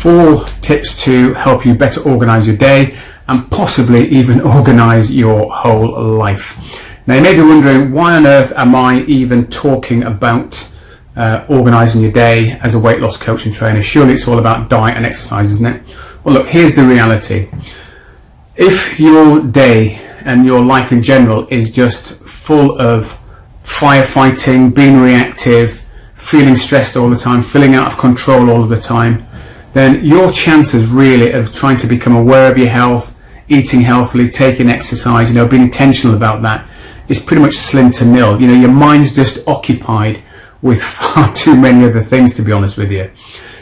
4 tips to help you better organize your day and possibly even organize your whole life. Now you may be wondering, why on earth am I even talking about organizing your day as a weight loss coach and trainer? Surely it's all about diet and exercise, isn't it? Well, look, here's the reality. If your day and your life in general is just full of firefighting, being reactive, feeling stressed all the time, feeling out of control all of the time, then your chances really of trying to become aware of your health, eating healthily, taking exercise, being intentional about that is pretty much slim to nil. Your mind's just occupied with far too many other things, to be honest with you.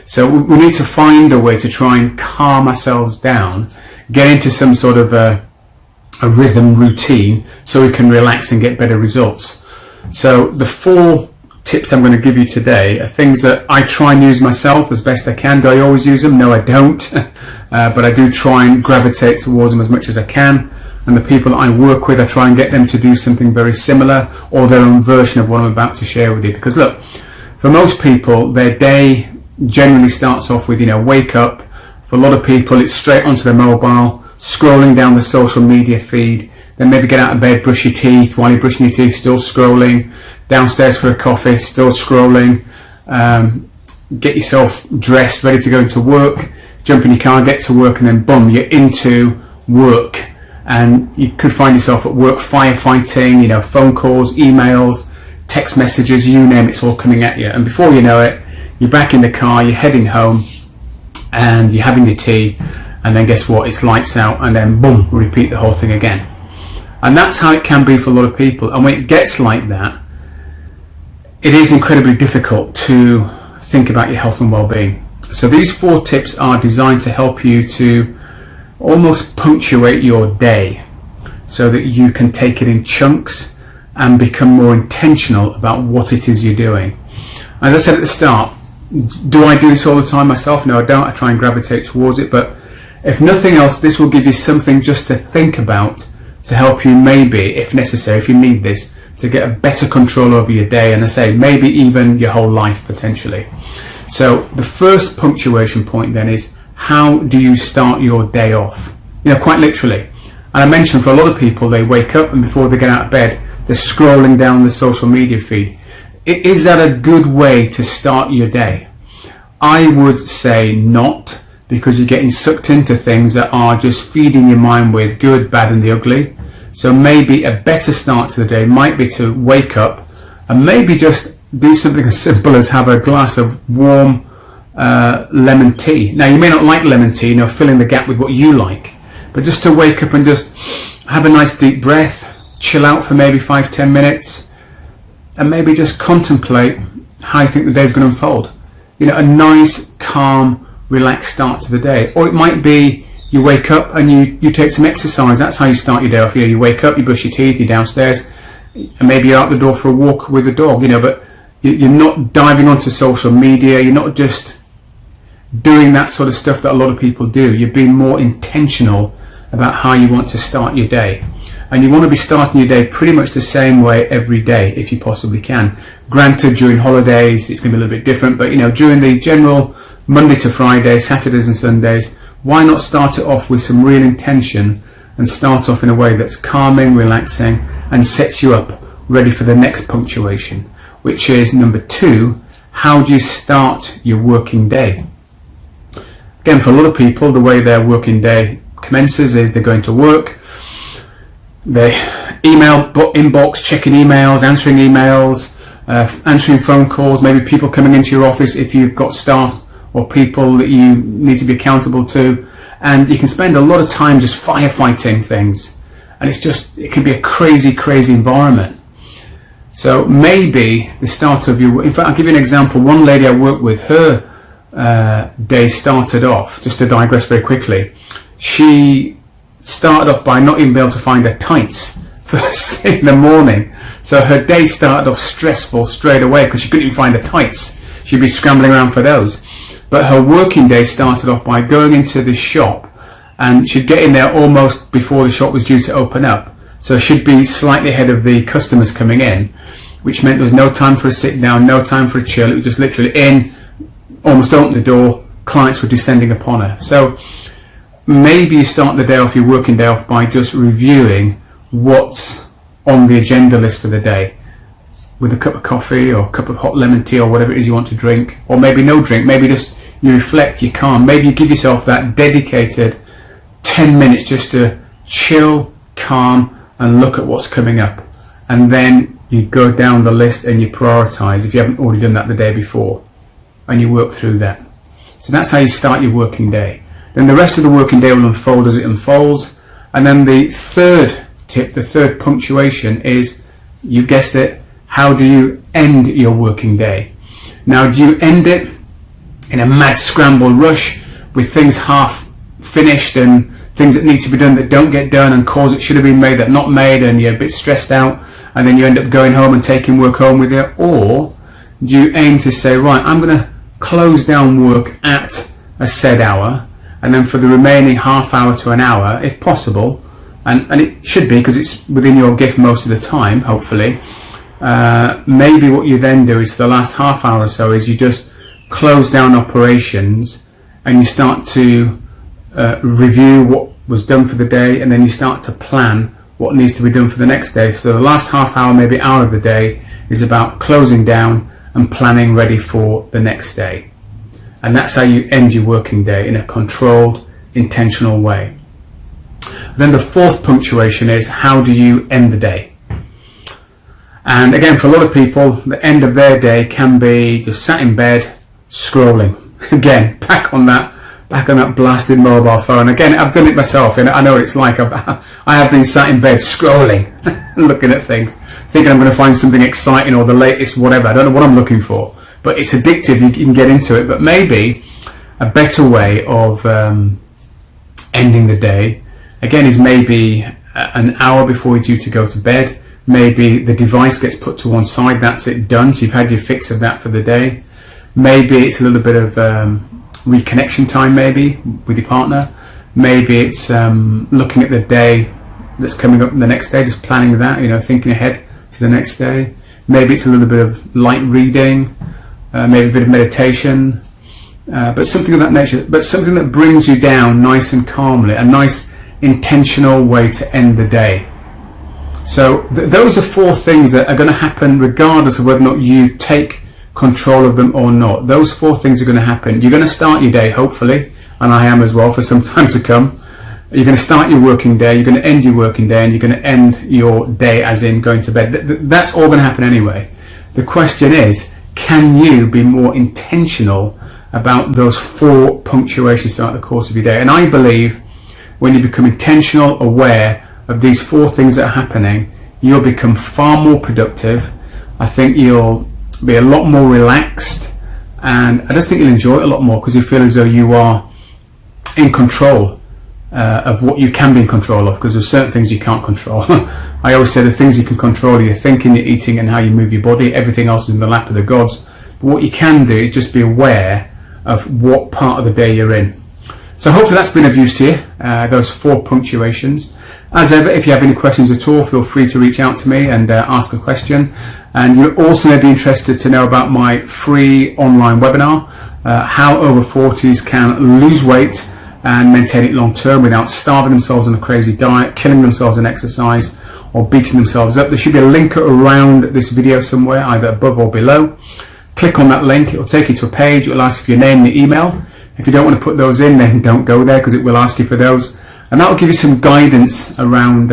So we need to find a way to try and calm ourselves down, get into some sort of a rhythm routine so we can relax and get better results. So the 4 tips I'm going to give you today are things that I try and use myself as best I can. Do I always use them? No, I don't. But I do try and gravitate towards them as much as I can. And the people that I work with, I try and get them to do something very similar or their own version of what I'm about to share with you. Because look, for most people, their day generally starts off with, wake up. For a lot of people, it's straight onto their mobile, scrolling down the social media feed, then maybe get out of bed, brush your teeth. While you're brushing your teeth, still scrolling. Downstairs for a coffee, still scrolling. Get yourself dressed, ready to go into work. Jump in your car, get to work, and then boom, you're into work. And you could find yourself at work firefighting, phone calls, emails, text messages, you name it's all coming at you. And before you know it, you're back in the car, you're heading home, and you're having your tea, and then guess what? It's lights out, and then boom, repeat the whole thing again. And that's how it can be for a lot of people. And when it gets like that, it is incredibly difficult to think about your health and well-being. So these 4 tips are designed to help you to almost punctuate your day so that you can take it in chunks and become more intentional about what it is you're doing. As I said at the start, do I do this all the time myself? No, I don't. I try and gravitate towards it. But if nothing else, this will give you something just to think about to help you, maybe, if necessary, if you need this, to get a better control over your day, and I say maybe even your whole life potentially. So the first punctuation point then is, how do you start your day off? Quite literally. And I mentioned for a lot of people, they wake up and before they get out of bed, they're scrolling down the social media feed. Is that a good way to start your day? I would say not, because you're getting sucked into things that are just feeding your mind with good, bad and the ugly. So maybe a better start to the day might be to wake up and maybe just do something as simple as have a glass of warm lemon tea. Now you may not like lemon tea, fill in the gap with what you like, but just to wake up and just have a nice deep breath, chill out for maybe 5-10 minutes, and maybe just contemplate how you think the day's going to unfold. A nice, calm, relaxed start to the day. Or it might be you wake up and you take some exercise. That's how you start your day off. You wake up, you brush your teeth, you're downstairs, and maybe you're out the door for a walk with the dog, but you're not diving onto social media. You're not just doing that sort of stuff that a lot of people do. You're being more intentional about how you want to start your day. And you want to be starting your day pretty much the same way every day if you possibly can. Granted, during holidays it's going to be a little bit different, but during the general Monday to Friday, Saturdays and Sundays, why not start it off with some real intention and start off in a way that's calming, relaxing, and sets you up ready for the next punctuation, which is number 2, how do you start your working day? Again, for a lot of people, the way their working day commences is they're going to work, they email inbox, checking emails, answering emails, answering phone calls, maybe people coming into your office if you've got staff or people that you need to be accountable to, and you can spend a lot of time just firefighting things, and it can be a crazy environment. So maybe the start of your, in fact, I'll give you an example. One lady I worked with, her day started off, just to digress very quickly, she started off by not even being able to find her tights first thing in the morning. So her day started off stressful straight away because she couldn't even find her tights. She'd be scrambling around for those. But her working day started off by going into the shop, and she'd get in there almost before the shop was due to open up. So she'd be slightly ahead of the customers coming in, which meant there was no time for a sit down, no time for a chill. It was just literally in, almost open the door, clients were descending upon her. So maybe you start the day off, your working day off, by just reviewing what's on the agenda list for the day, with a cup of coffee or a cup of hot lemon tea or whatever it is you want to drink, or maybe no drink. Maybe just you reflect, you calm. Maybe you give yourself that dedicated 10 minutes just to chill, calm, and look at what's coming up. And then you go down the list and you prioritize if you haven't already done that the day before, and you work through that. So that's how you start your working day. Then the rest of the working day will unfold as it unfolds. And then the third tip, the third punctuation is, you've guessed it, how do you end your working day? Now, do you end it in a mad scramble rush with things half finished and things that need to be done that don't get done, and calls that should have been made that not made, and you're a bit stressed out, and then you end up going home and taking work home with you? Or do you aim to say, right, I'm going to close down work at a said hour, and then for the remaining half hour to an hour, if possible, and it should be, because it's within your gift most of the time, hopefully, maybe what you then do is for the last half hour or so is you just close down operations, and you start to review what was done for the day, and then you start to plan what needs to be done for the next day. So the last half hour, maybe hour of the day, is about closing down and planning ready for the next day. And that's how you end your working day, in a controlled, intentional way. Then the fourth punctuation is, how do you end the day? And again, for a lot of people, the end of their day can be just sat in bed scrolling. Again, back on that blasted mobile phone. Again, I've done it myself, and I know what it's like. I have been sat in bed scrolling, looking at things, thinking I'm going to find something exciting or the latest whatever. I don't know what I'm looking for, but it's addictive. You can get into it. But maybe a better way of ending the day, again, is maybe an hour before you're due to go to bed. Maybe the device gets put to one side. That's it, done. So you've had your fix of that for the day. Maybe it's a little bit of reconnection time, maybe with your partner. Maybe it's looking at the day that's coming up the next day, just planning that, thinking ahead to the next day. Maybe it's a little bit of light reading, maybe a bit of meditation, but something of that nature, but something that brings you down nice and calmly, a nice intentional way to end the day. So those are four things that are going to happen regardless of whether or not you take control of them or not. Those four things are going to happen. You're going to start your day, hopefully, and I am as well for some time to come. You're going to start your working day, you're going to end your working day, and you're going to end your day as in going to bed. That's all going to happen anyway. The question is, can you be more intentional about those four punctuations throughout the course of your day? And I believe when you become intentional, aware of these four things that are happening, you'll become far more productive. I think you'll be a lot more relaxed, and I just think you'll enjoy it a lot more, because you feel as though you are in control of what you can be in control of, because there's certain things you can't control. I always say the things you can control are your thinking, your eating, and how you move your body. Everything else is in the lap of the gods. But what you can do is just be aware of what part of the day you're in. So hopefully that's been of use to you, those four punctuations. As ever, if you have any questions at all, feel free to reach out to me and ask a question. And you also may be interested to know about my free online webinar, how over 40s can lose weight and maintain it long term without starving themselves on a crazy diet, killing themselves in exercise, or beating themselves up. There should be a link around this video somewhere, either above or below. Click on that link, it will take you to a page, it will ask for your name and your email. If you don't want to put those in, then don't go there, because it will ask you for those. And that will give you some guidance around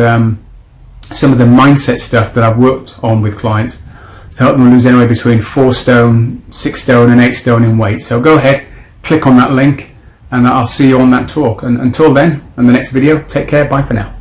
some of the mindset stuff that I've worked on with clients to help them lose anywhere between 4 stone, 6 stone and 8 stone in weight. So go ahead, click on that link, and I'll see you on that talk. And until then, in the next video, take care, bye for now.